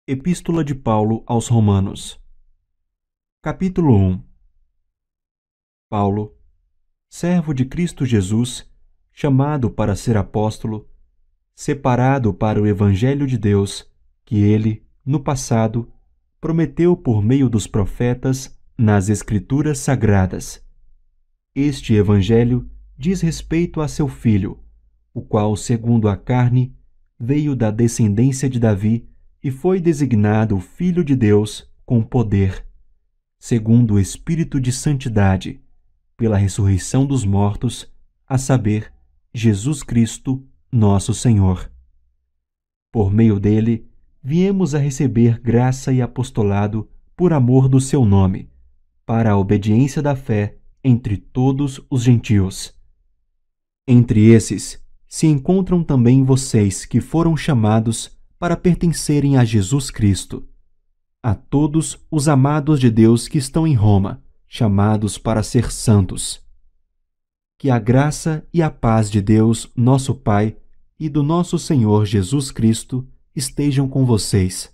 Epístola de Paulo aos Romanos. Capítulo 1. Paulo, servo de Cristo Jesus, chamado para ser apóstolo, separado para o Evangelho de Deus, que ele, no passado, prometeu por meio dos profetas nas Escrituras Sagradas. Este Evangelho diz respeito a seu Filho, o qual, segundo a carne, veio da descendência de Davi e foi designado Filho de Deus com poder, segundo o Espírito de Santidade, pela ressurreição dos mortos, a saber, Jesus Cristo, nosso Senhor. Por meio dele, viemos a receber graça e apostolado por amor do seu nome, para a obediência da fé entre todos os gentios. Entre esses se encontram também vocês que foram chamados para pertencerem a Jesus Cristo. A todos os amados de Deus que estão em Roma, chamados para ser santos. Que a graça e a paz de Deus, nosso Pai, e do nosso Senhor Jesus Cristo estejam com vocês.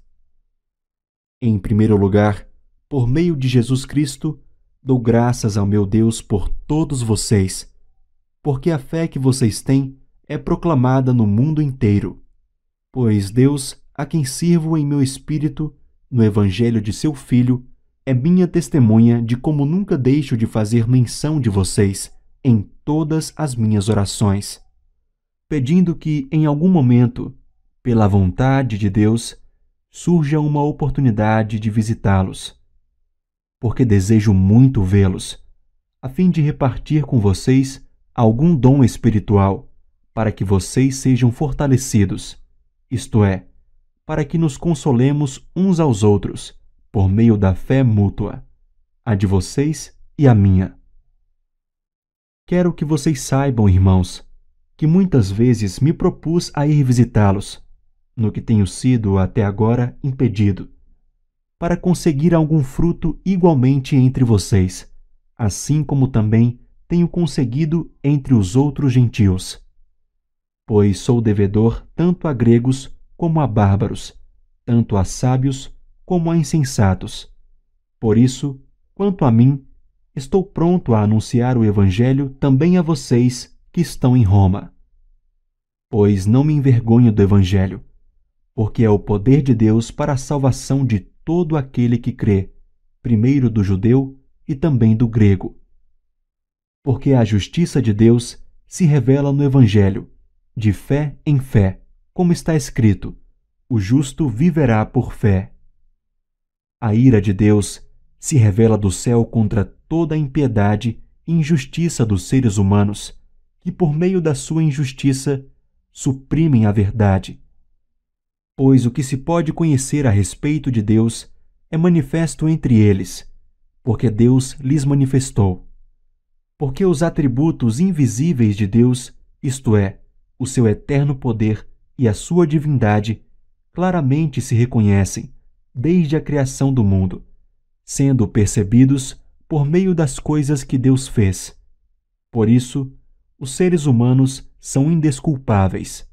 Em primeiro lugar, por meio de Jesus Cristo, dou graças ao meu Deus por todos vocês, porque a fé que vocês têm é proclamada no mundo inteiro. Pois Deus, a quem sirvo em meu espírito, no Evangelho de seu Filho, é minha testemunha de como nunca deixo de fazer menção de vocês em todas as minhas orações, pedindo que, em algum momento, pela vontade de Deus, surja uma oportunidade de visitá-los, porque desejo muito vê-los, a fim de repartir com vocês algum dom espiritual, para que vocês sejam fortalecidos, isto é, para que nos consolemos uns aos outros, por meio da fé mútua, a de vocês e a minha. Quero que vocês saibam, irmãos, que muitas vezes me propus a ir visitá-los, no que tenho sido até agora impedido, para conseguir algum fruto igualmente entre vocês, assim como também tenho conseguido entre os outros gentios. Pois sou devedor tanto a gregos como a bárbaros, tanto a sábios como a insensatos. Por isso, quanto a mim, estou pronto a anunciar o Evangelho também a vocês que estão em Roma. Pois não me envergonho do Evangelho, porque é o poder de Deus para a salvação de todo aquele que crê, primeiro do judeu e também do grego. Porque a justiça de Deus se revela no Evangelho, de fé em fé, como está escrito: o justo viverá por fé. A ira de Deus se revela do céu contra toda a impiedade e injustiça dos seres humanos, que por meio da sua injustiça suprimem a verdade. Pois o que se pode conhecer a respeito de Deus é manifesto entre eles, porque Deus lhes manifestou. Porque os atributos invisíveis de Deus, isto é, o seu eterno poder e a sua divindade, claramente se reconhecem desde a criação do mundo, sendo percebidos por meio das coisas que Deus fez. Por isso, os seres humanos são indesculpáveis,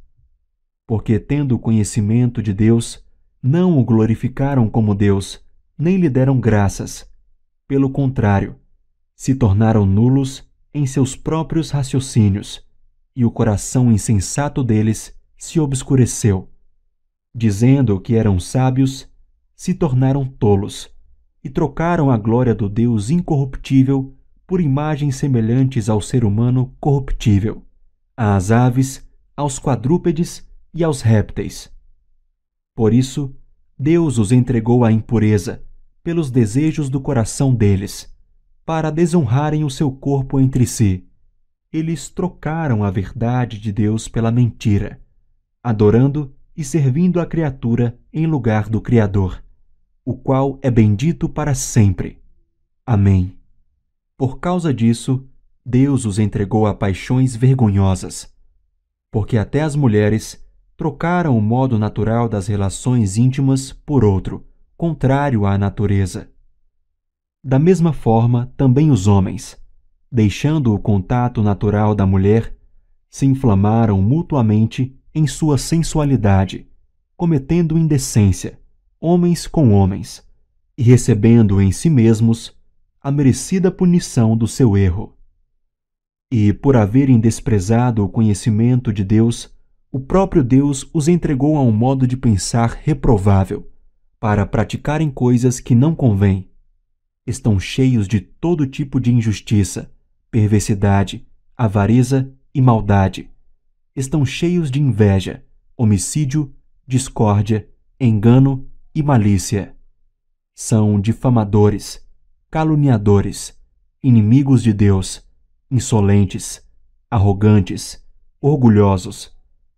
porque, tendo conhecimento de Deus, não o glorificaram como Deus, nem lhe deram graças. Pelo contrário, se tornaram nulos em seus próprios raciocínios, e o coração insensato deles se obscureceu. Dizendo que eram sábios, se tornaram tolos, e trocaram a glória do Deus incorruptível por imagens semelhantes ao ser humano corruptível, às aves, aos quadrúpedes e aos répteis. Por isso, Deus os entregou à impureza, pelos desejos do coração deles, para desonrarem o seu corpo entre si. Eles trocaram a verdade de Deus pela mentira, adorando e servindo a criatura em lugar do Criador, o qual é bendito para sempre. Amém. Por causa disso, Deus os entregou a paixões vergonhosas, porque até as mulheres trocaram o modo natural das relações íntimas por outro, contrário à natureza. Da mesma forma, também os homens, deixando o contato natural da mulher, se inflamaram mutuamente em sua sensualidade, cometendo indecência, homens com homens, e recebendo em si mesmos a merecida punição do seu erro. E, por haverem desprezado o conhecimento de Deus, o próprio Deus os entregou a um modo de pensar reprovável, para praticarem coisas que não convêm. Estão cheios de todo tipo de injustiça, perversidade, avareza e maldade. Estão cheios de inveja, homicídio, discórdia, engano e malícia. São difamadores, caluniadores, inimigos de Deus, insolentes, arrogantes, orgulhosos,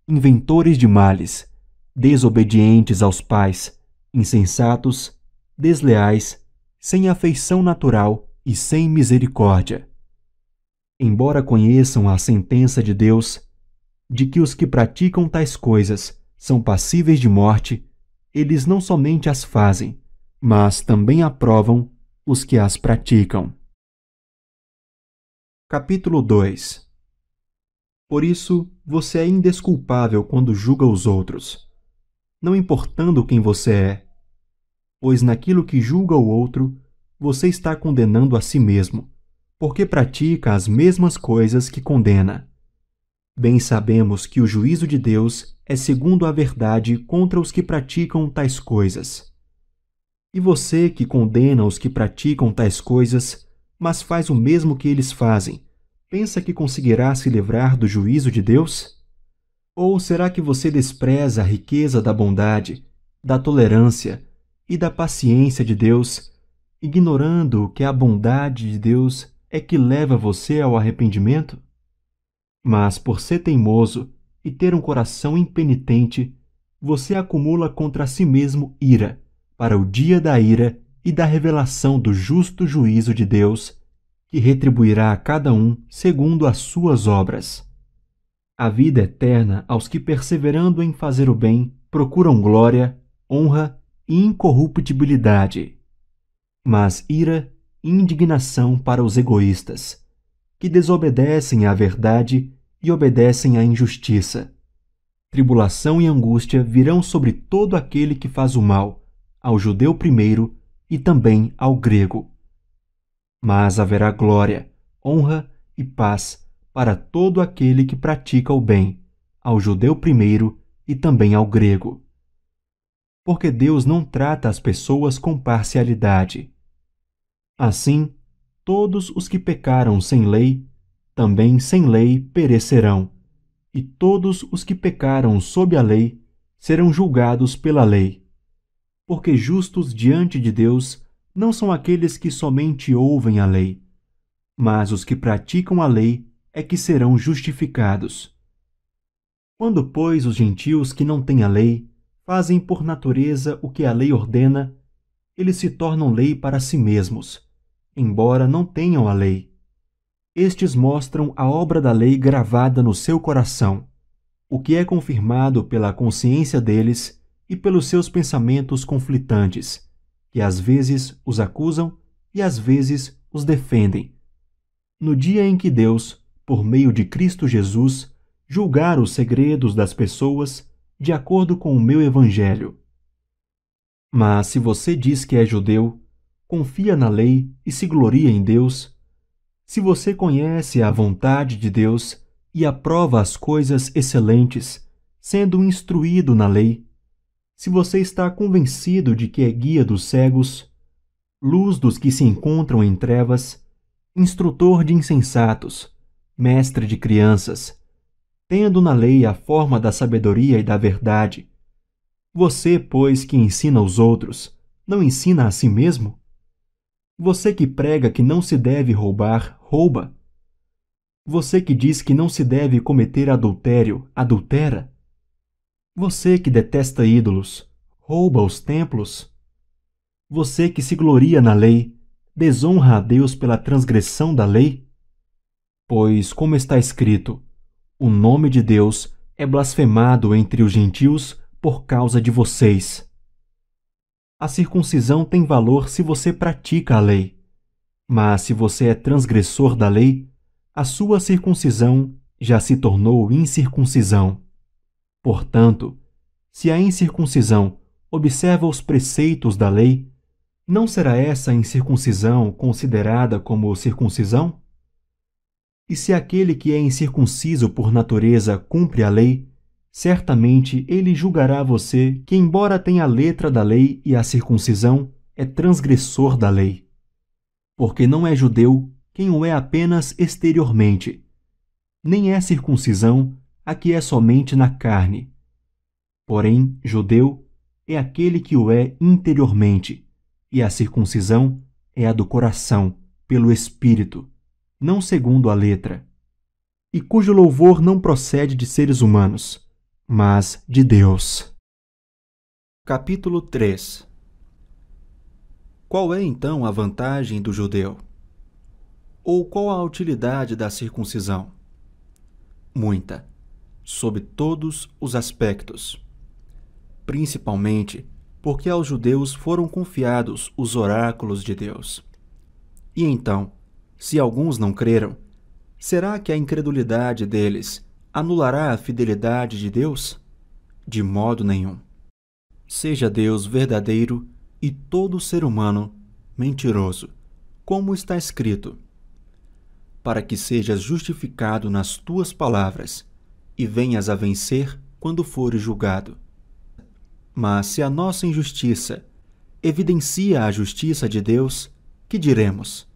inventores de males, desobedientes aos pais, insensatos, desleais, sem afeição natural e sem misericórdia. Embora conheçam a sentença de Deus, de que os que praticam tais coisas são passíveis de morte, eles não somente as fazem, mas também aprovam os que as praticam. Capítulo 2. Por isso, você é indesculpável quando julga os outros, não importando quem você é, pois naquilo que julga o outro, você está condenando a si mesmo, porque pratica as mesmas coisas que condena. Bem sabemos que o juízo de Deus é segundo a verdade contra os que praticam tais coisas. E você que condena os que praticam tais coisas, mas faz o mesmo que eles fazem, pensa que conseguirá se livrar do juízo de Deus? Ou será que você despreza a riqueza da bondade, da tolerância e da paciência de Deus, ignorando que a bondade de Deus é que leva você ao arrependimento? Mas por ser teimoso e ter um coração impenitente, você acumula contra si mesmo ira, para o dia da ira e da revelação do justo juízo de Deus, que retribuirá a cada um segundo as suas obras. A vida eterna aos que, perseverando em fazer o bem, procuram glória, honra e incorruptibilidade. Mas ira e indignação para os egoístas, que desobedecem à verdade e obedecem à injustiça. Tribulação e angústia virão sobre todo aquele que faz o mal, ao judeu primeiro e também ao grego. Mas haverá glória, honra e paz para todo aquele que pratica o bem, ao judeu primeiro e também ao grego. Porque Deus não trata as pessoas com parcialidade. Assim, todos os que pecaram sem lei, também sem lei perecerão, e todos os que pecaram sob a lei serão julgados pela lei. Porque justos diante de Deus não são aqueles que somente ouvem a lei, mas os que praticam a lei é que serão justificados. Quando, pois, os gentios que não têm a lei fazem por natureza o que a lei ordena, eles se tornam lei para si mesmos, embora não tenham a lei. Estes mostram a obra da lei gravada no seu coração, o que é confirmado pela consciência deles e pelos seus pensamentos conflitantes, que às vezes os acusam e às vezes os defendem. No dia em que Deus, por meio de Cristo Jesus, julgar os segredos das pessoas de acordo com o meu evangelho. Mas se você diz que é judeu, confia na lei e se gloria em Deus, se você conhece a vontade de Deus e aprova as coisas excelentes, sendo instruído na lei, se você está convencido de que é guia dos cegos, luz dos que se encontram em trevas, instrutor de insensatos, mestre de crianças, tendo na lei a forma da sabedoria e da verdade, você, pois, que ensina os outros, não ensina a si mesmo? Você que prega que não se deve roubar, rouba. Você que diz que não se deve cometer adultério, adultera. Você que detesta ídolos, rouba os templos. Você que se gloria na lei, desonra a Deus pela transgressão da lei? Pois, como está escrito, o nome de Deus é blasfemado entre os gentios por causa de vocês. A circuncisão tem valor se você pratica a lei, mas se você é transgressor da lei, a sua circuncisão já se tornou incircuncisão. Portanto, se a incircuncisão observa os preceitos da lei, não será essa incircuncisão considerada como circuncisão? E se aquele que é incircunciso por natureza cumpre a lei, certamente ele julgará você que, embora tenha a letra da lei e a circuncisão, é transgressor da lei. Porque não é judeu quem o é apenas exteriormente, nem é circuncisão a que é somente na carne. Porém, judeu é aquele que o é interiormente, e a circuncisão é a do coração, pelo Espírito, não segundo a letra, e cujo louvor não procede de seres humanos, mas de Deus. Capítulo 3. Qual é então a vantagem do judeu? Ou qual a utilidade da circuncisão? Muita, sob todos os aspectos. Principalmente porque aos judeus foram confiados os oráculos de Deus. E então, se alguns não creram, será que a incredulidade deles anulará a fidelidade de Deus? De modo nenhum. Seja Deus verdadeiro e todo ser humano mentiroso, como está escrito: para que sejas justificado nas tuas palavras e venhas a vencer quando fores julgado. Mas se a nossa injustiça evidencia a justiça de Deus, que diremos?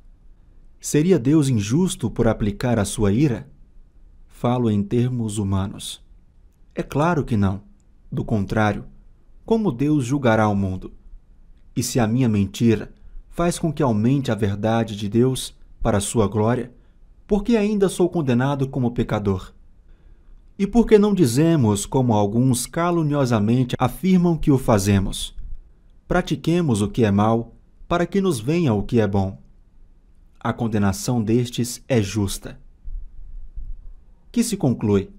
Seria Deus injusto por aplicar a sua ira? Falo em termos humanos. É claro que não. Do contrário, como Deus julgará o mundo? E se a minha mentira faz com que aumente a verdade de Deus para a sua glória, por que ainda sou condenado como pecador? E por que não dizemos, como alguns caluniosamente afirmam que o fazemos? Pratiquemos o que é mal, para que nos venha o que é bom. A condenação destes é justa. Que se conclui?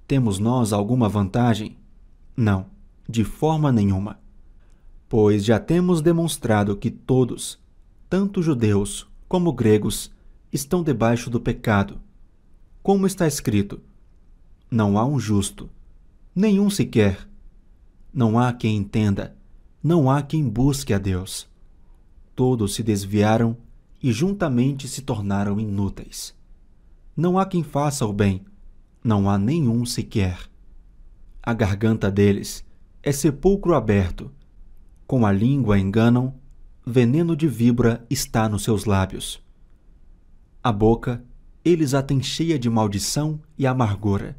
Temos nós alguma vantagem? Não, de forma nenhuma. Pois já temos demonstrado que todos, tanto judeus como gregos, estão debaixo do pecado. Como está escrito: não há um justo, nenhum sequer. Não há quem entenda, não há quem busque a Deus. Todos se desviaram e juntamente se tornaram inúteis. Não há quem faça o bem, não há nenhum sequer. A garganta deles é sepulcro aberto. Com a língua enganam, veneno de víbora está nos seus lábios. A boca eles a têm cheia de maldição e amargura.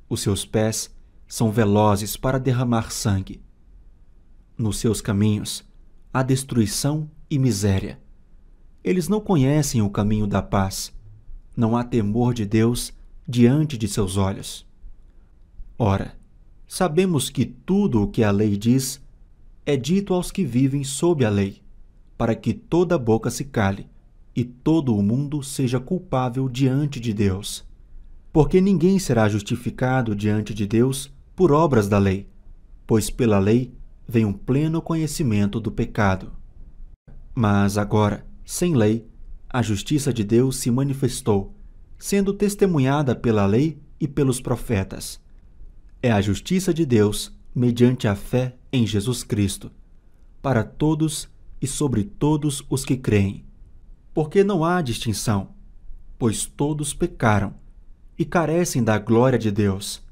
Os seus pés são velozes para derramar sangue. Nos seus caminhos há destruição e miséria. Eles não conhecem o caminho da paz. Não há temor de Deus diante de seus olhos. Ora, sabemos que tudo o que a lei diz é dito aos que vivem sob a lei, para que toda boca se cale e todo o mundo seja culpável diante de Deus. Porque ninguém será justificado diante de Deus por obras da lei, pois pela lei vem um pleno conhecimento do pecado. Mas agora, sem lei, a justiça de Deus se manifestou, sendo testemunhada pela lei e pelos profetas. É a justiça de Deus mediante a fé em Jesus Cristo, para todos e sobre todos os que creem. Porque não há distinção, pois todos pecaram e carecem da glória de Deus,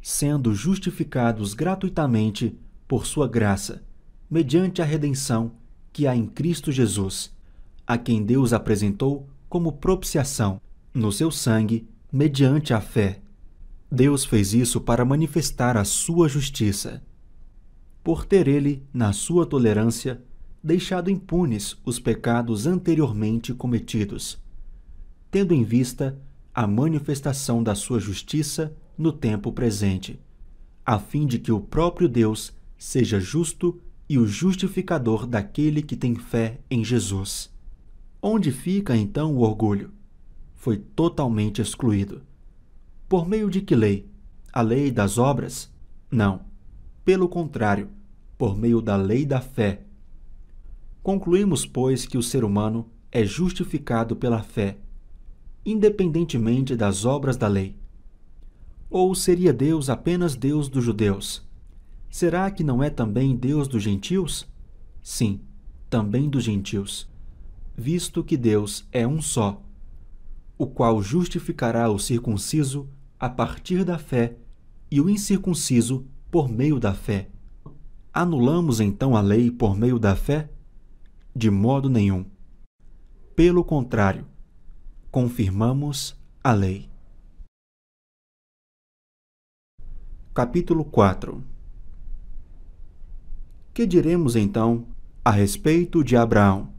sendo justificados gratuitamente por sua graça, mediante a redenção que há em Cristo Jesus, a quem Deus apresentou como propiciação no seu sangue, mediante a fé. Deus fez isso para manifestar a sua justiça, por ter ele, na sua tolerância, deixado impunes os pecados anteriormente cometidos, tendo em vista a manifestação da sua justiça no tempo presente, a fim de que o próprio Deus seja justo e o justificador daquele que tem fé em Jesus. Onde fica então o orgulho? Foi totalmente excluído. Por meio de que lei? A lei das obras? Não. Pelo contrário, por meio da lei da fé. Concluímos, pois, que o ser humano é justificado pela fé, independentemente das obras da lei. Ou seria Deus apenas Deus dos judeus? Será que não é também Deus dos gentios? Sim, também dos gentios, visto que Deus é um só, o qual justificará o circunciso a partir da fé e o incircunciso por meio da fé. Anulamos então a lei por meio da fé? De modo nenhum. Pelo contrário, confirmamos a lei. Capítulo 4. Que diremos então a respeito de Abraão,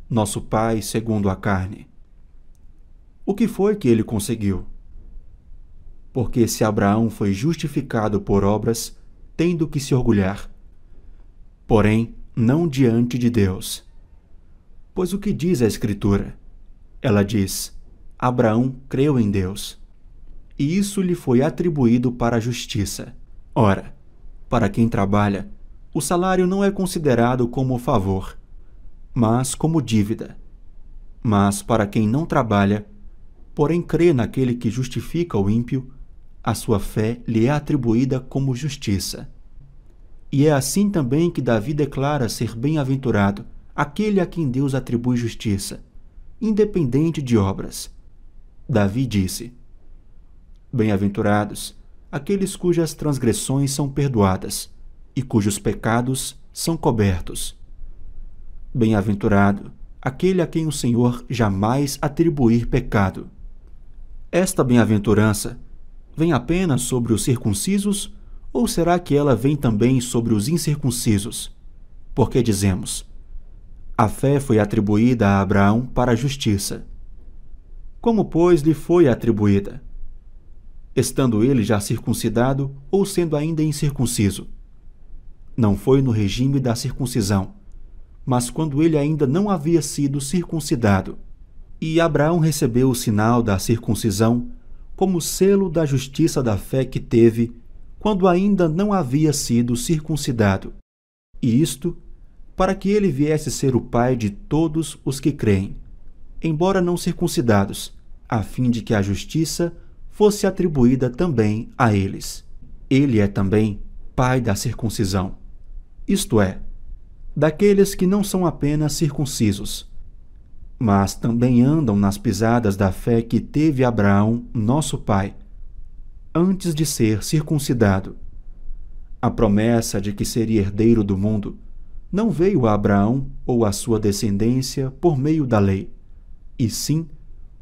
nosso pai segundo a carne? O que foi que ele conseguiu? Porque se Abraão foi justificado por obras, tem do que se orgulhar. Porém, não diante de Deus. Pois o que diz a Escritura? Ela diz: Abraão creu em Deus, e isso lhe foi atribuído para a justiça. Ora, para quem trabalha, o salário não é considerado como favor, mas como dívida. Mas para quem não trabalha, porém crê naquele que justifica o ímpio, a sua fé lhe é atribuída como justiça. E é assim também que Davi declara ser bem-aventurado aquele a quem Deus atribui justiça, independente de obras. Davi disse: Bem-aventurados aqueles cujas transgressões são perdoadas e cujos pecados são cobertos. Bem-aventurado aquele a quem o Senhor jamais atribuir pecado. Esta bem-aventurança vem apenas sobre os circuncisos, ou será que ela vem também sobre os incircuncisos? Porque dizemos: a fé foi atribuída a Abraão para a justiça. Como, pois, lhe foi atribuída? Estando ele já circuncidado ou sendo ainda incircunciso? Não foi no regime da circuncisão, mas quando ele ainda não havia sido circuncidado. E Abraão recebeu o sinal da circuncisão como selo da justiça da fé que teve quando ainda não havia sido circuncidado. E isto para que ele viesse ser o pai de todos os que creem, embora não circuncidados, a fim de que a justiça fosse atribuída também a eles. Ele é também pai da circuncisão, isto é, daqueles que não são apenas circuncisos, mas também andam nas pisadas da fé que teve Abraão, nosso pai, antes de ser circuncidado. A promessa de que seria herdeiro do mundo não veio a Abraão ou a sua descendência por meio da lei, e sim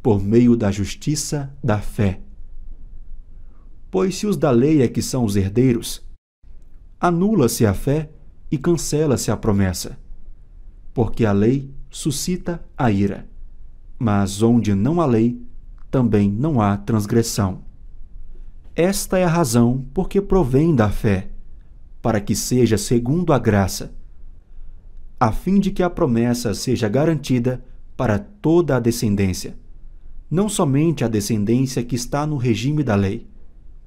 por meio da justiça da fé. Pois se os da lei é que são os herdeiros, anula-se a fé e cancela-se a promessa, porque a lei suscita a ira, mas onde não há lei, também não há transgressão. Esta é a razão por que provém da fé, para que seja segundo a graça, a fim de que a promessa seja garantida para toda a descendência, não somente a descendência que está no regime da lei,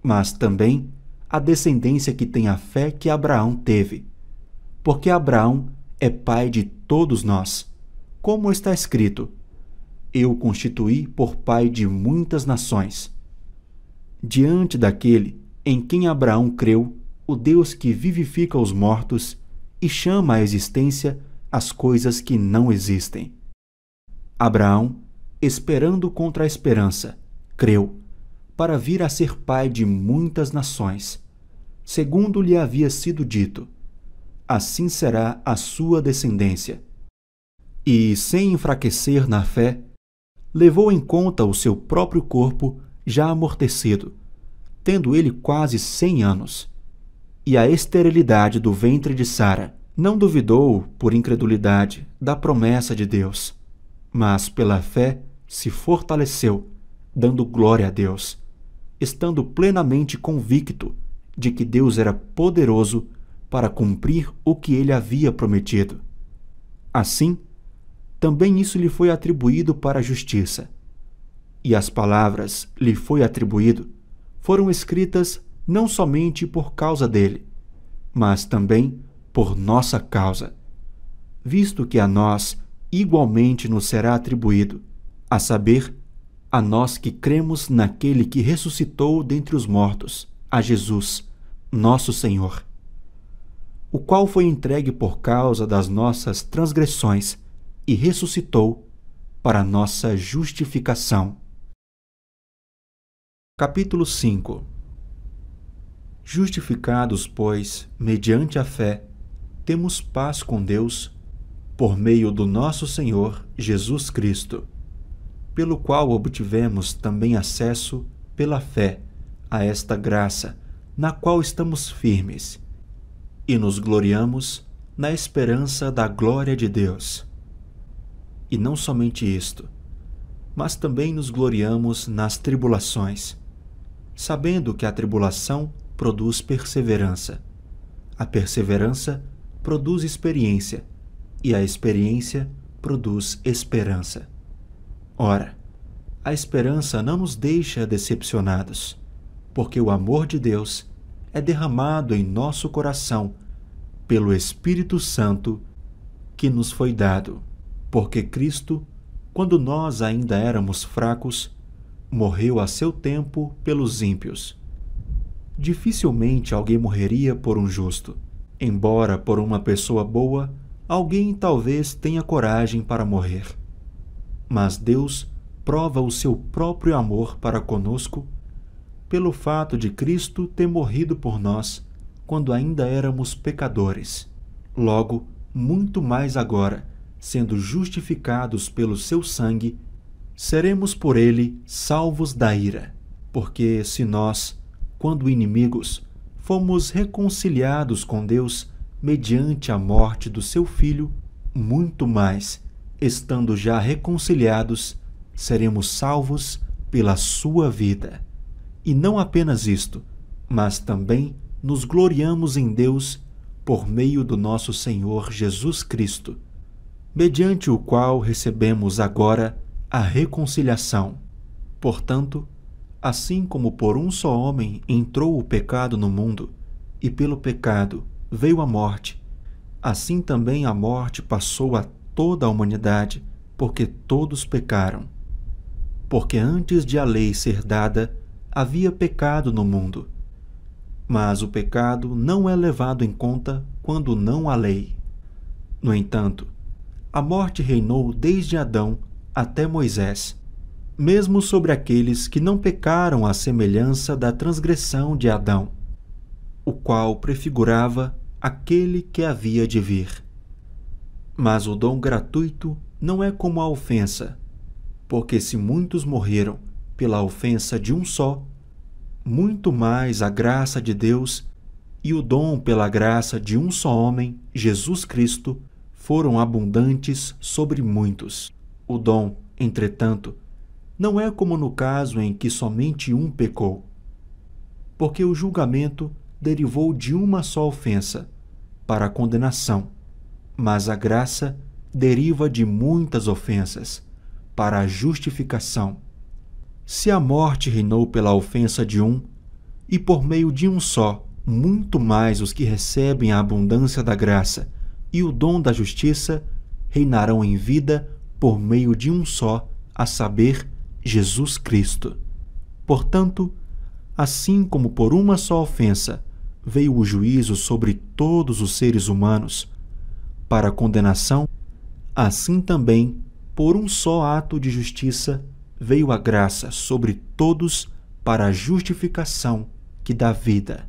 mas também a descendência que tem a fé que Abraão teve, porque Abraão é pai de todos nós, como está escrito: eu o constituí por pai de muitas nações. Diante daquele em quem Abraão creu, o Deus que vivifica os mortos e chama à existência as coisas que não existem. Abraão, esperando contra a esperança, creu, para vir a ser pai de muitas nações, segundo lhe havia sido dito: assim será a sua descendência. E, sem enfraquecer na fé, levou em conta o seu próprio corpo já amortecido, tendo ele quase 100 anos, e a esterilidade do ventre de Sara. Não duvidou, por incredulidade, da promessa de Deus, mas pela fé se fortaleceu, dando glória a Deus, estando plenamente convicto de que Deus era poderoso para cumprir o que ele havia prometido. Assim, também isso lhe foi atribuído para a justiça. E as palavras lhe foi atribuído foram escritas não somente por causa dele, mas também por nossa causa, visto que a nós igualmente nos será atribuído, a saber, a nós que cremos naquele que ressuscitou dentre os mortos, a Jesus, nosso Senhor. o qual foi entregue por causa das nossas transgressões e ressuscitou para nossa justificação. Capítulo 5. Justificados, pois, mediante a fé, temos paz com Deus, por meio do nosso Senhor Jesus Cristo, pelo qual obtivemos também acesso, pela fé, a esta graça, na qual estamos firmes, e nos gloriamos na esperança da glória de Deus. E não somente isto, mas também nos gloriamos nas tribulações, sabendo que a tribulação produz perseverança. A perseverança produz experiência, e a experiência produz esperança. Ora, a esperança não nos deixa decepcionados, porque o amor de Deus é derramado em nosso coração pelo Espírito Santo que nos foi dado, porque Cristo, quando nós ainda éramos fracos, morreu a seu tempo pelos ímpios. Dificilmente alguém morreria por um justo, embora por uma pessoa boa alguém talvez tenha coragem para morrer. Mas Deus prova o seu próprio amor para conosco pelo fato de Cristo ter morrido por nós quando ainda éramos pecadores. Logo, muito mais agora, sendo justificados pelo seu sangue, seremos por ele salvos da ira. Porque se nós, quando inimigos, fomos reconciliados com Deus mediante a morte do seu Filho, muito mais, estando já reconciliados, seremos salvos pela sua vida. E não apenas isto, mas também nos gloriamos em Deus por meio do nosso Senhor Jesus Cristo, mediante o qual recebemos agora a reconciliação. Portanto, assim como por um só homem entrou o pecado no mundo, e pelo pecado veio a morte, assim também a morte passou a toda a humanidade, porque todos pecaram. Porque antes de a lei ser dada, havia pecado no mundo. Mas o pecado não é levado em conta quando não há lei. No entanto, a morte reinou desde Adão até Moisés, mesmo sobre aqueles que não pecaram à semelhança da transgressão de Adão, o qual prefigurava aquele que havia de vir. Mas o dom gratuito não é como a ofensa, porque se muitos morreram pela ofensa de um só, muito mais a graça de Deus e o dom pela graça de um só homem, Jesus Cristo, foram abundantes sobre muitos. O dom, entretanto, não é como no caso em que somente um pecou, porque o julgamento derivou de uma só ofensa, para a condenação, mas a graça deriva de muitas ofensas, para a justificação. Se a morte reinou pela ofensa de um, e por meio de um só, muito mais os que recebem a abundância da graça e o dom da justiça reinarão em vida por meio de um só, a saber, Jesus Cristo. Portanto, assim como por uma só ofensa veio o juízo sobre todos os seres humanos, para a condenação, assim também, por um só ato de justiça, veio a graça sobre todos para a justificação que dá vida.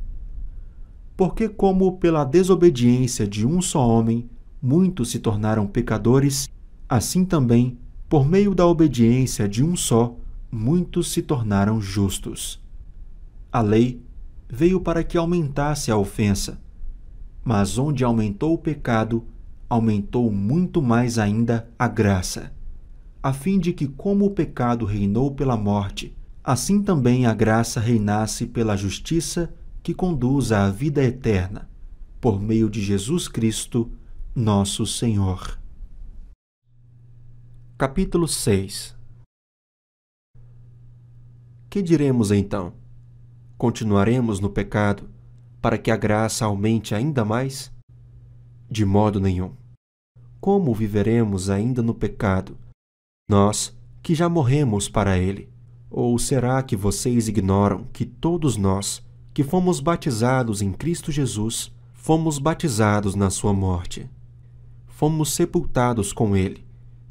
Porque como pela desobediência de um só homem muitos se tornaram pecadores, assim também, por meio da obediência de um só, muitos se tornaram justos. A lei veio para que aumentasse a ofensa, mas onde aumentou o pecado, aumentou muito mais ainda a graça, a fim de que, como o pecado reinou pela morte, assim também a graça reinasse pela justiça que conduz à vida eterna, por meio de Jesus Cristo, nosso Senhor. Capítulo 6. Que diremos então? Continuaremos no pecado, para que a graça aumente ainda mais? De modo nenhum. Como viveremos ainda no pecado, nós que já morremos para ele? Ou será que vocês ignoram que todos nós, que fomos batizados em Cristo Jesus, fomos batizados na sua morte. Fomos sepultados com ele,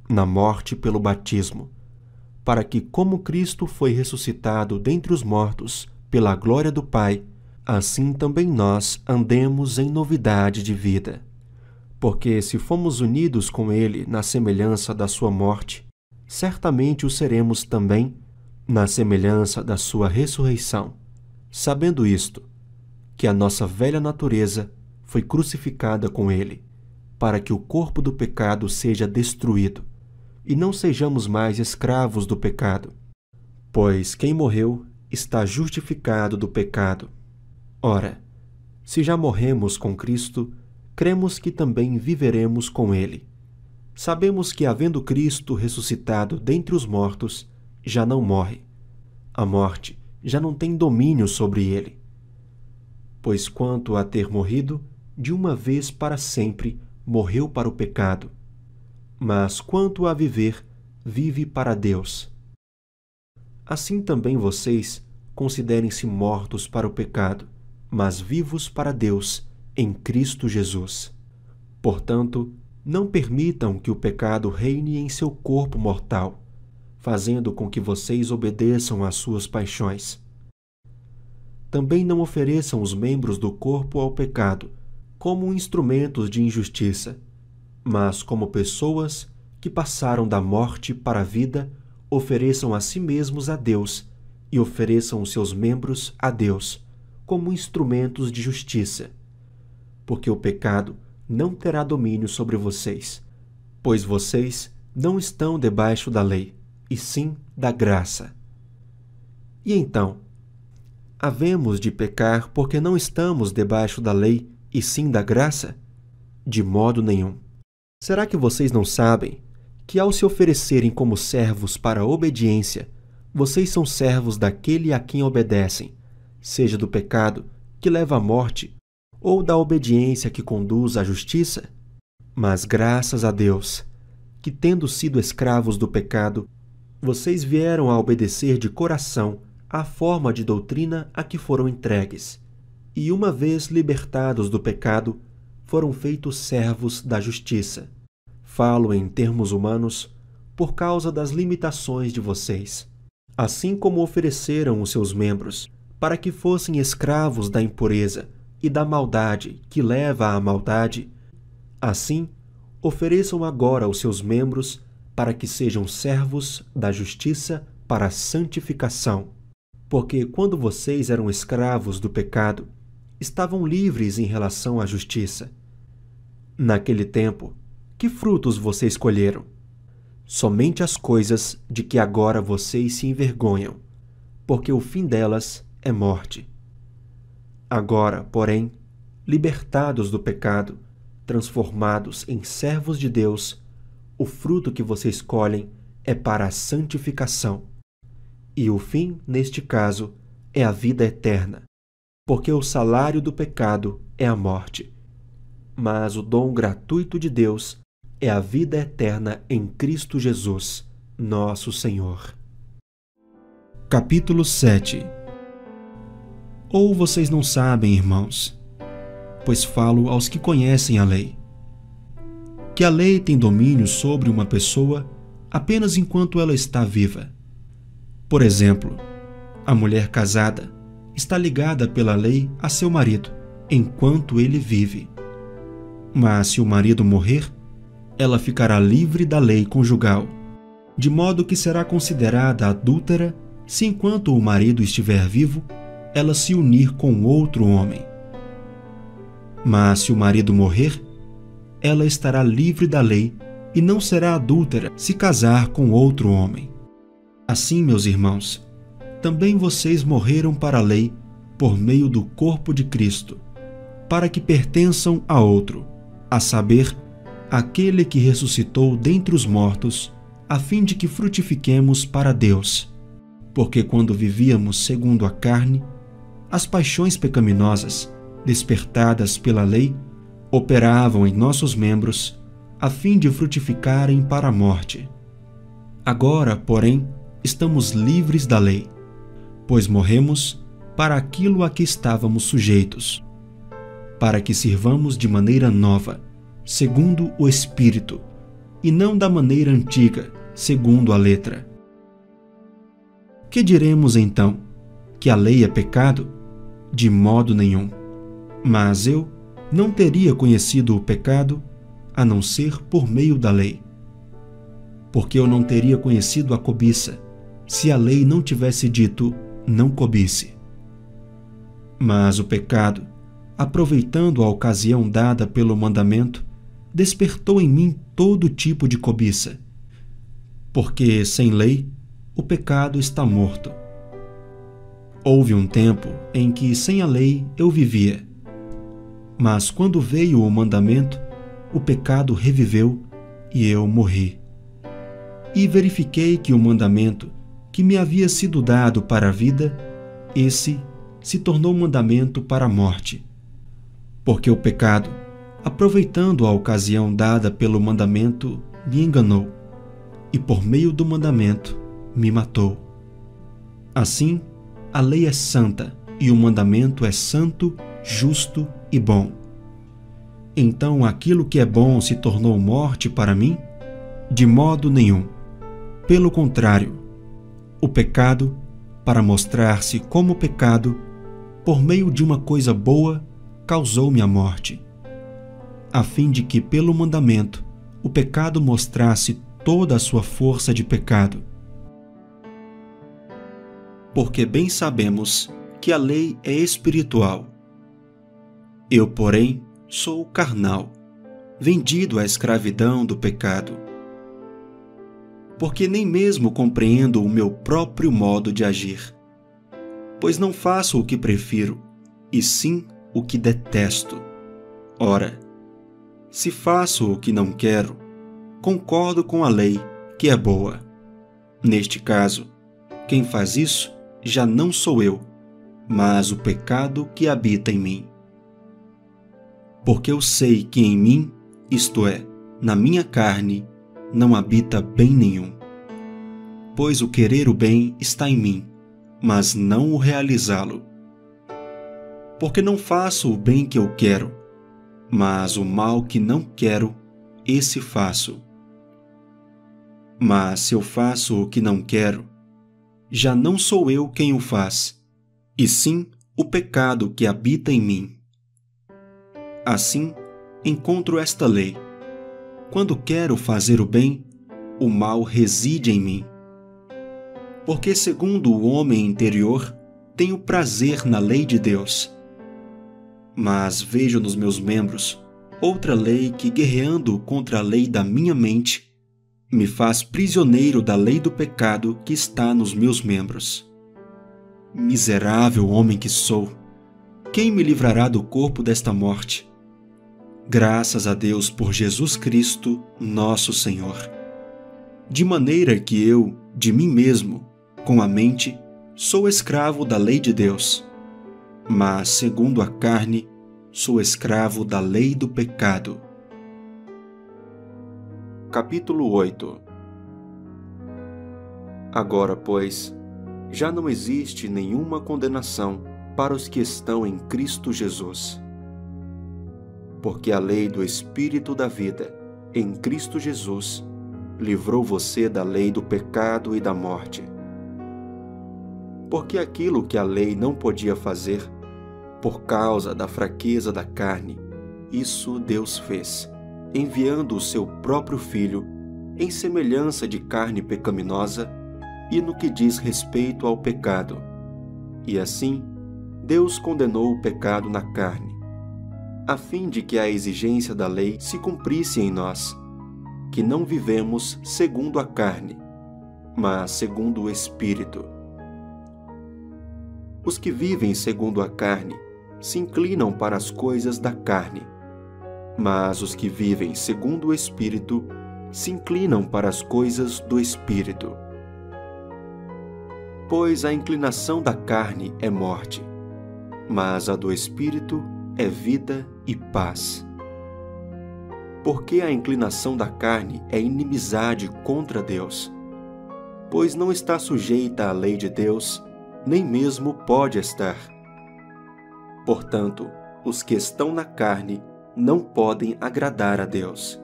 na morte pelo batismo, para que, como Cristo foi ressuscitado dentre os mortos pela glória do Pai, assim também nós andemos em novidade de vida. Porque se fomos unidos com ele na semelhança da sua morte, certamente o seremos também na semelhança da sua ressurreição. Sabendo isto, que a nossa velha natureza foi crucificada com ele, para que o corpo do pecado seja destruído, e não sejamos mais escravos do pecado. Pois quem morreu está justificado do pecado. Ora, se já morremos com Cristo, cremos que também viveremos com ele. Sabemos que, havendo Cristo ressuscitado dentre os mortos, já não morre. A morte já não tem domínio sobre ele. Pois quanto a ter morrido, de uma vez para sempre morreu para o pecado. Mas quanto a viver, vive para Deus. Assim também vocês considerem-se mortos para o pecado, mas vivos para Deus em Cristo Jesus. Portanto, não permitam que o pecado reine em seu corpo mortal, fazendo com que vocês obedeçam às suas paixões. Também não ofereçam os membros do corpo ao pecado como instrumentos de injustiça, mas como pessoas que passaram da morte para a vida, ofereçam a si mesmos a Deus e ofereçam os seus membros a Deus como instrumentos de justiça. Porque o pecado não terá domínio sobre vocês, pois vocês não estão debaixo da lei, e sim da graça. E então, havemos de pecar porque não estamos debaixo da lei, e sim da graça? De modo nenhum. Será que vocês não sabem que, ao se oferecerem como servos para a obediência, vocês são servos daquele a quem obedecem, seja do pecado, que leva à morte, ou da obediência que conduz à justiça? Mas graças a Deus, que tendo sido escravos do pecado, vocês vieram a obedecer de coração à forma de doutrina a que foram entregues, e uma vez libertados do pecado, foram feitos servos da justiça. Falo em termos humanos por causa das limitações de vocês. Assim como ofereceram os seus membros para que fossem escravos da impureza e da maldade que leva à maldade, assim ofereçam agora os seus membros para que sejam servos da justiça para a santificação. Porque quando vocês eram escravos do pecado, estavam livres em relação à justiça. Naquele tempo, que frutos vocês colheram? Somente as coisas de que agora vocês se envergonham, porque o fim delas é morte. Agora, porém, libertados do pecado, transformados em servos de Deus, o fruto que vocês colhem é para a santificação. E o fim, neste caso, é a vida eterna, porque o salário do pecado é a morte. Mas o dom gratuito de Deus é a vida eterna em Cristo Jesus, nosso Senhor. Capítulo 7. Ou vocês não sabem, irmãos, pois falo aos que conhecem a lei, que a lei tem domínio sobre uma pessoa apenas enquanto ela está viva. Por exemplo, a mulher casada está ligada pela lei a seu marido enquanto ele vive. Mas se o marido morrer, ela ficará livre da lei conjugal, de modo que será considerada adúltera se enquanto o marido estiver vivo, ela se unir com outro homem. Mas se o marido morrer, ela estará livre da lei e não será adúltera se casar com outro homem. Assim, meus irmãos, também vocês morreram para a lei por meio do corpo de Cristo, para que pertençam a outro, a saber, aquele que ressuscitou dentre os mortos, a fim de que frutifiquemos para Deus. Porque quando vivíamos segundo a carne, as paixões pecaminosas, despertadas pela lei, operavam em nossos membros, a fim de frutificarem para a morte. Agora, porém, estamos livres da lei, pois morremos para aquilo a que estávamos sujeitos. para que sirvamos de maneira nova, segundo o Espírito, e não da maneira antiga, segundo a letra. Que diremos então? Que a lei é pecado? De modo nenhum. Mas eu não teria conhecido o pecado a não ser por meio da lei. Porque eu não teria conhecido a cobiça, se a lei não tivesse dito, não cobice. Mas o pecado, aproveitando a ocasião dada pelo mandamento, despertou em mim todo tipo de cobiça. Porque, sem lei, o pecado está morto. Houve um tempo em que, sem a lei, eu vivia. Mas quando veio o mandamento, o pecado reviveu e eu morri. E verifiquei que o mandamento que me havia sido dado para a vida, esse se tornou mandamento para a morte. Porque o pecado, aproveitando a ocasião dada pelo mandamento, me enganou, e por meio do mandamento me matou. Assim, a lei é santa e o mandamento é santo, justo e bom. Então aquilo que é bom se tornou morte para mim? De modo nenhum. Pelo contrário, o pecado, para mostrar-se como pecado, por meio de uma coisa boa, causou-me a morte, a fim de que pelo mandamento o pecado mostrasse toda a sua força de pecado. Porque bem sabemos que a lei é espiritual. Eu, porém, sou carnal, vendido à escravidão do pecado. Porque nem mesmo compreendo o meu próprio modo de agir. Pois não faço o que prefiro, e sim o que detesto. Ora, se faço o que não quero, concordo com a lei, que é boa. Neste caso, quem faz isso já não sou eu, mas o pecado que habita em mim. Porque eu sei que em mim, isto é, na minha carne, não habita bem nenhum. Pois o querer o bem está em mim, mas não o realizá-lo. Porque não faço o bem que eu quero, mas o mal que não quero, esse faço. Mas se eu faço o que não quero, já não sou eu quem o faz, e sim o pecado que habita em mim. Assim, encontro esta lei. Quando quero fazer o bem, o mal reside em mim. Porque, segundo o homem interior, tenho prazer na lei de Deus. Mas vejo nos meus membros outra lei que, guerreando contra a lei da minha mente, me faz prisioneiro da lei do pecado que está nos meus membros. Miserável homem que sou! Quem me livrará do corpo desta morte? Graças a Deus por Jesus Cristo, nosso Senhor. De maneira que eu, de mim mesmo, com a mente, sou escravo da lei de Deus, mas, segundo a carne, sou escravo da lei do pecado. Capítulo 8. Agora, pois, já não existe nenhuma condenação para os que estão em Cristo Jesus. Porque a lei do Espírito da vida, em Cristo Jesus, livrou você da lei do pecado e da morte. Porque aquilo que a lei não podia fazer, por causa da fraqueza da carne, isso Deus fez, enviando o seu próprio Filho em semelhança de carne pecaminosa e no que diz respeito ao pecado. E assim, Deus condenou o pecado na carne, a fim de que a exigência da lei se cumprisse em nós, que não vivemos segundo a carne, mas segundo o Espírito. Os que vivem segundo a carne se inclinam para as coisas da carne, mas os que vivem segundo o Espírito se inclinam para as coisas do Espírito. Pois a inclinação da carne é morte, mas a do Espírito é vida e paz. Porque a inclinação da carne é inimizade contra Deus, pois não está sujeita à lei de Deus, nem mesmo pode estar. Portanto, os que estão na carne não podem agradar a Deus.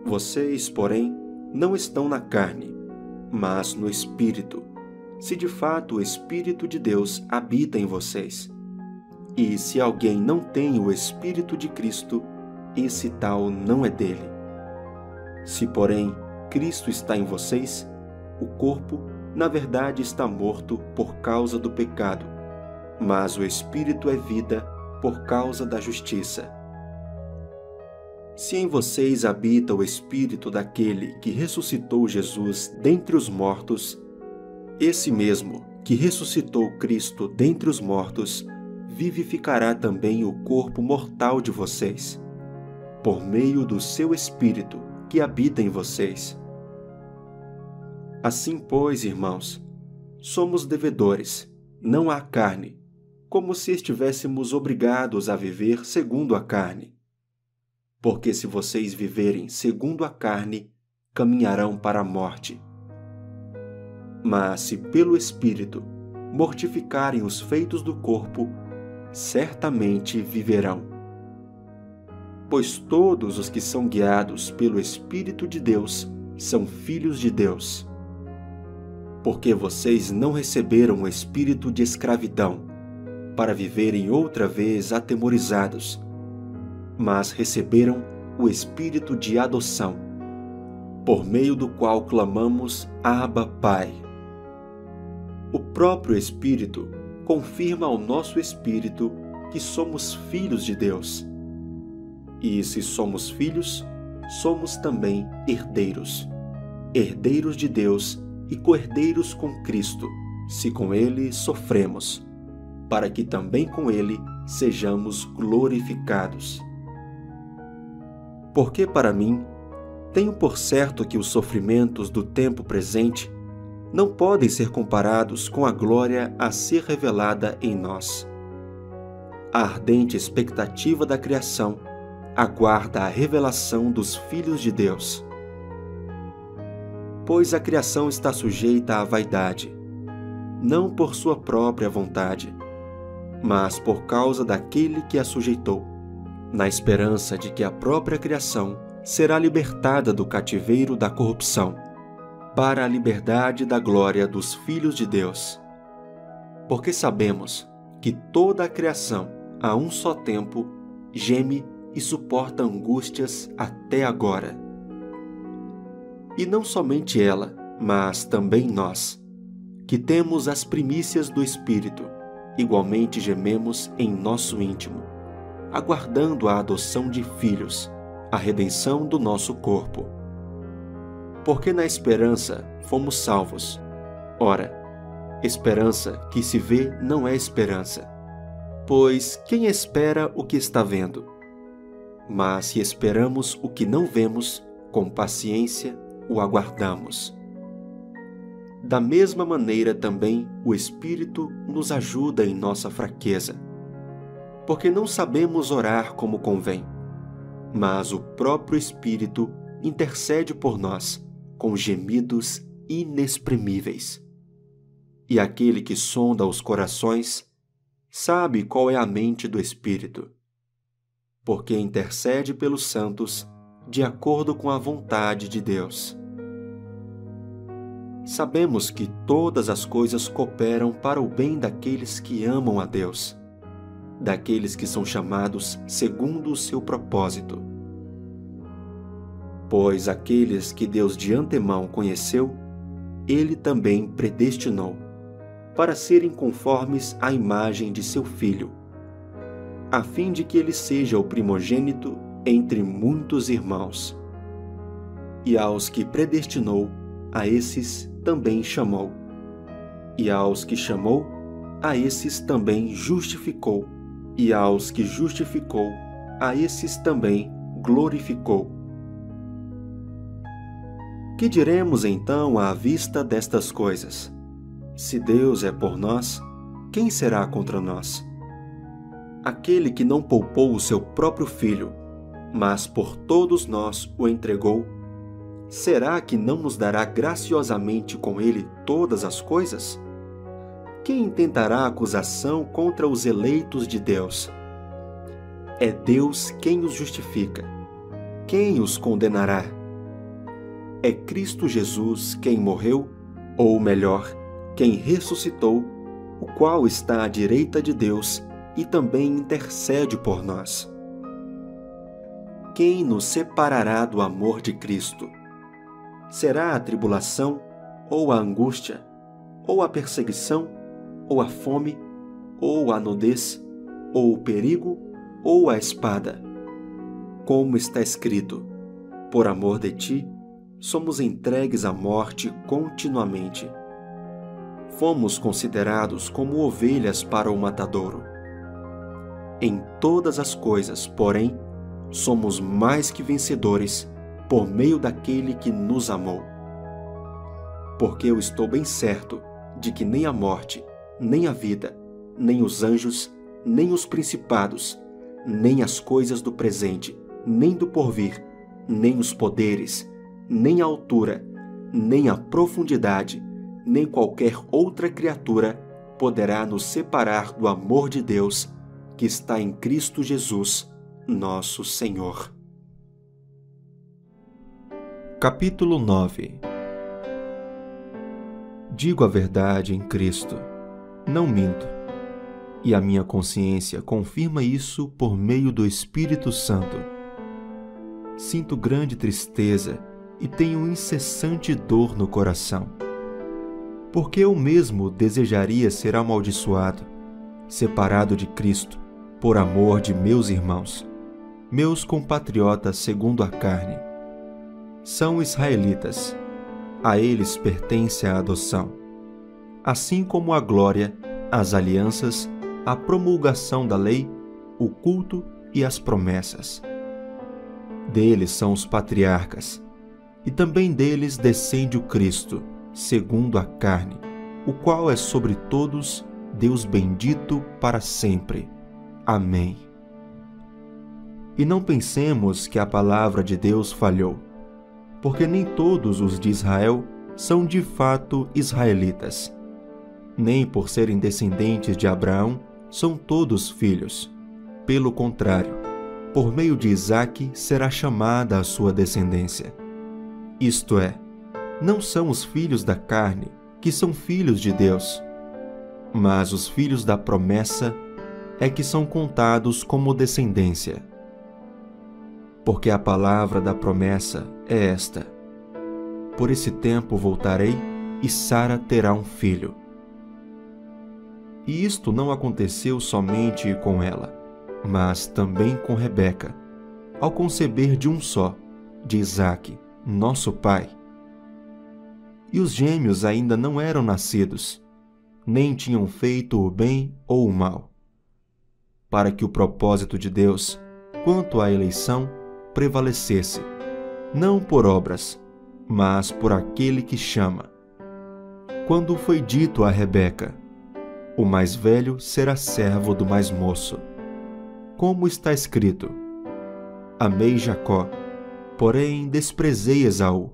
Vocês, porém, não estão na carne, mas no Espírito, se de fato o Espírito de Deus habita em vocês. E se alguém não tem o Espírito de Cristo, esse tal não é dele. Se, porém, Cristo está em vocês, o corpo, na verdade, está morto por causa do pecado, mas o Espírito é vida por causa da justiça. Se em vocês habita o Espírito daquele que ressuscitou Jesus dentre os mortos, esse mesmo que ressuscitou Cristo dentre os mortos, vivificará também o corpo mortal de vocês, por meio do seu Espírito que habita em vocês. Assim, pois, irmãos, somos devedores, não à carne, como se estivéssemos obrigados a viver segundo a carne. Porque se vocês viverem segundo a carne, caminharão para a morte. Mas se pelo Espírito mortificarem os feitos do corpo, certamente viverão. Pois todos os que são guiados pelo Espírito de Deus são filhos de Deus. Porque vocês não receberam o espírito de escravidão, para viverem outra vez atemorizados, mas receberam o espírito de adoção, por meio do qual clamamos Abba, Pai. O próprio Espírito confirma ao nosso espírito que somos filhos de Deus. E se somos filhos, somos também herdeiros, herdeiros de Deus e co-herdeiros com Cristo, se com Ele sofremos, para que também com Ele sejamos glorificados. Porque para mim, tenho por certo que os sofrimentos do tempo presente não podem ser comparados com a glória a ser revelada em nós. A ardente expectativa da criação aguarda a revelação dos filhos de Deus. Pois a criação está sujeita à vaidade, não por sua própria vontade, mas por causa daquele que a sujeitou, na esperança de que a própria criação será libertada do cativeiro da corrupção, para a liberdade da glória dos filhos de Deus. Porque sabemos que toda a criação, a um só tempo, geme e suporta angústias até agora. E não somente ela, mas também nós, que temos as primícias do Espírito, igualmente gememos em nosso íntimo, aguardando a adoção de filhos, a redenção do nosso corpo. Porque na esperança fomos salvos. Ora, esperança que se vê não é esperança, pois quem espera o que está vendo? Mas se esperamos o que não vemos, com paciência o aguardamos. Da mesma maneira também o Espírito nos ajuda em nossa fraqueza, porque não sabemos orar como convém, mas o próprio Espírito intercede por nós com gemidos inexprimíveis. E aquele que sonda os corações sabe qual é a mente do Espírito, porque intercede pelos santos de acordo com a vontade de Deus. Sabemos que todas as coisas cooperam para o bem daqueles que amam a Deus, daqueles que são chamados segundo o seu propósito. Pois aqueles que Deus de antemão conheceu, Ele também predestinou, para serem conformes à imagem de seu Filho, a fim de que ele seja o primogênito entre muitos irmãos. E aos que predestinou, a esses também chamou. E aos que chamou, a esses também justificou. E aos que justificou, a esses também glorificou. Que diremos então à vista destas coisas? Se Deus é por nós, quem será contra nós? Aquele que não poupou o seu próprio Filho, mas por todos nós o entregou, será que não nos dará graciosamente com ele todas as coisas? quem intentará acusação contra os eleitos de Deus? É Deus quem os justifica. Quem os condenará? É Cristo Jesus quem morreu, ou melhor, quem ressuscitou, o qual está à direita de Deus e também intercede por nós. Quem nos separará do amor de Cristo? Será a tribulação, ou a angústia, ou a perseguição, ou a fome, ou a nudez, ou o perigo, ou a espada? Como está escrito: por amor de ti, somos entregues à morte continuamente. Fomos considerados como ovelhas para o matadouro. Em todas as coisas, porém, somos mais que vencedores por meio daquele que nos amou. Porque eu estou bem certo de que nem a morte, nem a vida, nem os anjos, nem os principados, nem as coisas do presente, nem do porvir, nem os poderes, nem a altura, nem a profundidade, nem qualquer outra criatura poderá nos separar do amor de Deus que está em Cristo Jesus, nosso Senhor. Capítulo 9. Digo a verdade em Cristo, não minto, e a minha consciência confirma isso por meio do Espírito Santo. Sinto grande tristeza e tenho incessante dor no coração, porque eu mesmo desejaria ser amaldiçoado, separado de Cristo, por amor de meus irmãos, meus compatriotas segundo a carne. São israelitas, a eles pertence a adoção, assim como a glória, as alianças, a promulgação da lei, o culto e as promessas. Deles são os patriarcas, e também deles descende o Cristo, segundo a carne, o qual é sobre todos Deus bendito para sempre. Amém. E não pensemos que a palavra de Deus falhou, porque nem todos os de Israel são de fato israelitas. Nem por serem descendentes de Abraão são todos filhos. Pelo contrário, por meio de Isaque será chamada a sua descendência. Isto é, não são os filhos da carne que são filhos de Deus, mas os filhos da promessa é que são contados como descendência. Porque a palavra da promessa é esta: por esse tempo voltarei e Sara terá um filho. E isto não aconteceu somente com ela, mas também com Rebeca, ao conceber de um só, de Isaque, nosso pai. E os gêmeos ainda não eram nascidos, nem tinham feito o bem ou o mal, para que o propósito de Deus, quanto à eleição, prevalecesse, não por obras, mas por aquele que chama. Quando foi dito a Rebeca: o mais velho será servo do mais moço, como está escrito: amei Jacó, porém desprezei Esaú.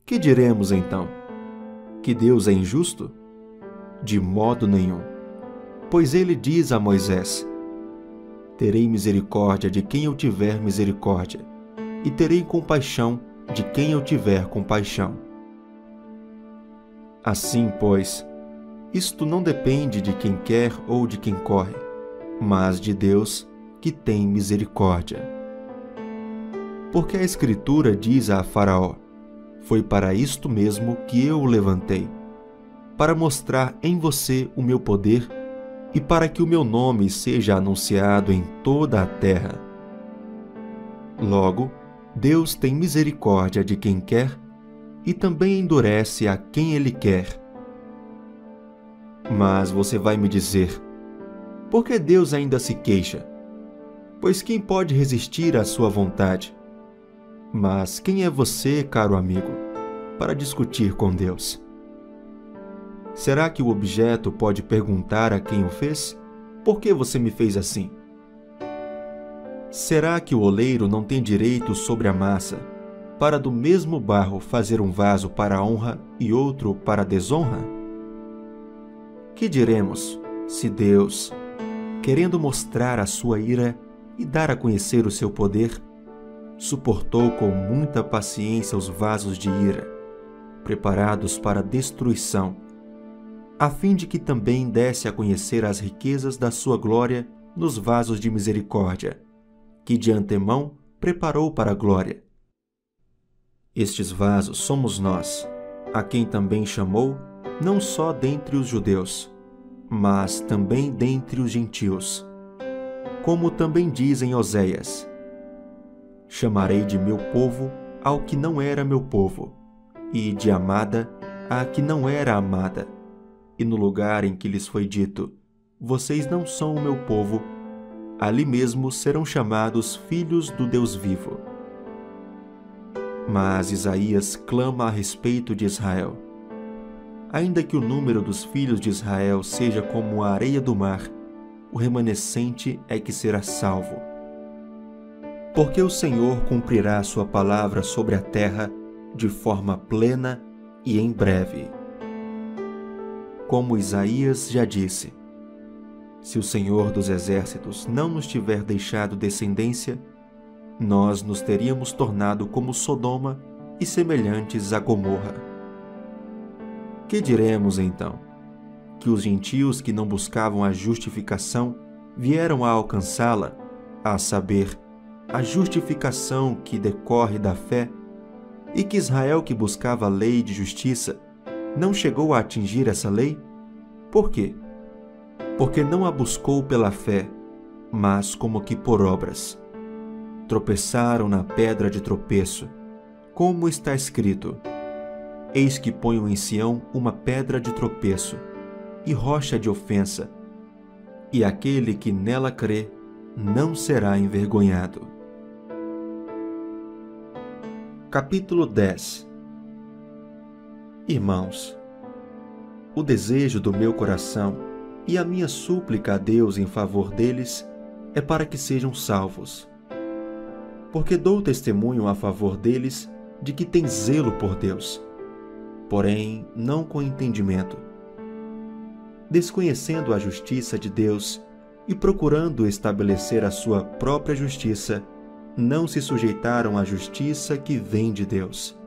Que diremos então? Que Deus é injusto? De modo nenhum. Pois ele diz a Moisés: terei misericórdia de quem eu tiver misericórdia, e terei compaixão de quem eu tiver compaixão. Assim, pois, isto não depende de quem quer ou de quem corre, mas de Deus, que tem misericórdia. Porque a Escritura diz a Faraó: foi para isto mesmo que eu o levantei, para mostrar em você o meu poder e para que o meu nome seja anunciado em toda a terra. Logo, Deus tem misericórdia de quem quer e também endurece a quem Ele quer. Mas você vai me dizer: por que Deus ainda se queixa? Pois quem pode resistir à sua vontade? Mas quem é você, caro amigo, para discutir com Deus? Será que o objeto pode perguntar a quem o fez: por que você me fez assim? Será que o oleiro não tem direito sobre a massa, para do mesmo barro fazer um vaso para a honra e outro para a desonra? Que diremos se Deus, querendo mostrar a sua ira e dar a conhecer o seu poder, suportou com muita paciência os vasos de ira, preparados para destruição, a fim de que também desse a conhecer as riquezas da sua glória nos vasos de misericórdia, que de antemão preparou para a glória. Estes vasos somos nós, a quem também chamou, não só dentre os judeus, mas também dentre os gentios. Como também diz em Oséias: chamarei de meu povo ao que não era meu povo, e de amada à que não era amada. E no lugar em que lhes foi dito: vocês não são o meu povo, ali mesmo serão chamados filhos do Deus vivo. Mas Isaías clama a respeito de Israel: ainda que o número dos filhos de Israel seja como a areia do mar, o remanescente é que será salvo. Porque o Senhor cumprirá sua palavra sobre a terra de forma plena e em breve. Como Isaías já disse: se o Senhor dos Exércitos não nos tiver deixado descendência, nós nos teríamos tornado como Sodoma e semelhantes a Gomorra. Que diremos então? Que os gentios que não buscavam a justificação vieram a alcançá-la, a saber, a justificação que decorre da fé, e que Israel, que buscava a lei de justiça, não chegou a atingir essa lei? Por quê? Porque não a buscou pela fé, mas como que por obras. Tropeçaram na pedra de tropeço, como está escrito: eis que ponho em Sião uma pedra de tropeço e rocha de ofensa, e aquele que nela crê não será envergonhado. Capítulo 10. Irmãos, o desejo do meu coração e a minha súplica a Deus em favor deles é para que sejam salvos. Porque dou testemunho a favor deles de que têm zelo por Deus, porém não com entendimento. Desconhecendo a justiça de Deus e procurando estabelecer a sua própria justiça, não se sujeitaram à justiça que vem de Deus.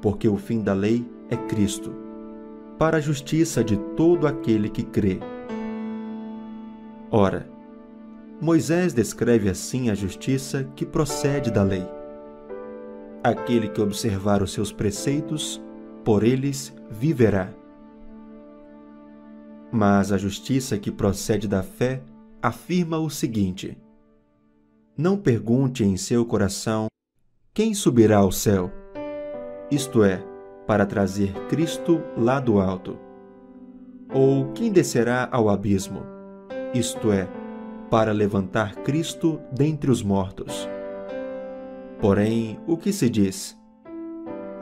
Porque o fim da lei é Cristo, para a justiça de todo aquele que crê. Ora, Moisés descreve assim a justiça que procede da lei: aquele que observar os seus preceitos, por eles viverá. Mas a justiça que procede da fé afirma o seguinte: não pergunte em seu coração quem subirá ao céu, isto é, para trazer Cristo lá do alto, ou quem descerá ao abismo, isto é, para levantar Cristo dentre os mortos. Porém, o que se diz?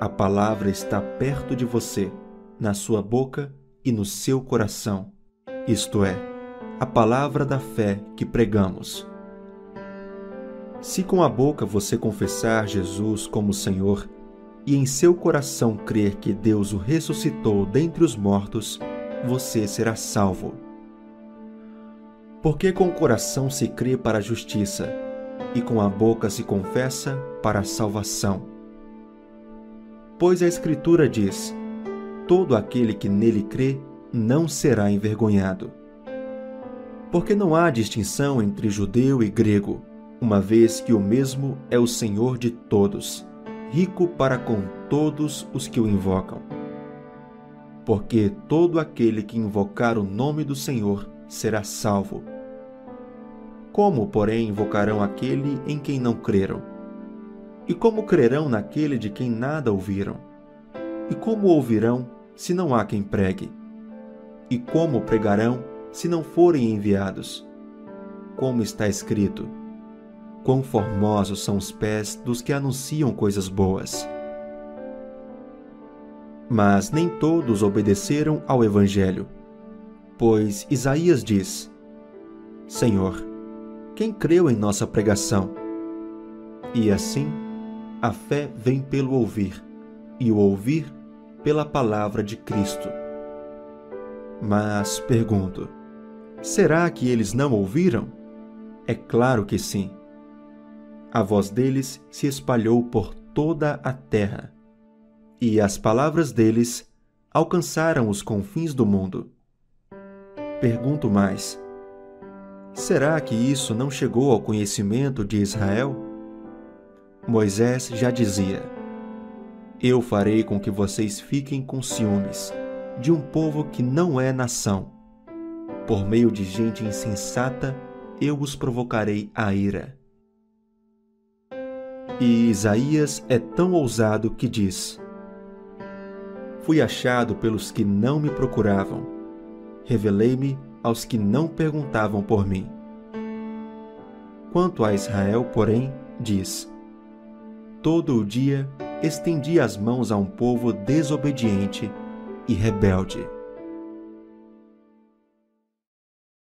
A palavra está perto de você, na sua boca e no seu coração, isto é, a palavra da fé que pregamos. Se com a boca você confessar Jesus como Senhor e em seu coração crer que Deus o ressuscitou dentre os mortos, você será salvo. Porque com o coração se crê para a justiça, e com a boca se confessa para a salvação. Pois a Escritura diz: todo aquele que nele crê não será envergonhado. Porque não há distinção entre judeu e grego, uma vez que o mesmo é o Senhor de todos, rico para com todos os que o invocam. Porque todo aquele que invocar o nome do Senhor será salvo. Como, porém, invocarão aquele em quem não creram? E como crerão naquele de quem nada ouviram? E como ouvirão, se não há quem pregue? E como pregarão, se não forem enviados? Como está escrito: quão formosos são os pés dos que anunciam coisas boas. Mas nem todos obedeceram ao Evangelho, pois Isaías diz: Senhor, quem creu em nossa pregação? E assim, a fé vem pelo ouvir, e o ouvir pela palavra de Cristo. Mas pergunto: será que eles não ouviram? É claro que sim. A voz deles se espalhou por toda a terra, e as palavras deles alcançaram os confins do mundo. Pergunto mais: será que isso não chegou ao conhecimento de Israel? Moisés já dizia: eu farei com que vocês fiquem com ciúmes de um povo que não é nação. Por meio de gente insensata, eu os provocarei a ira. E Isaías é tão ousado que diz: fui achado pelos que não me procuravam, revelei-me aos que não perguntavam por mim. Quanto a Israel, porém, diz: todo o dia estendi as mãos a um povo desobediente e rebelde.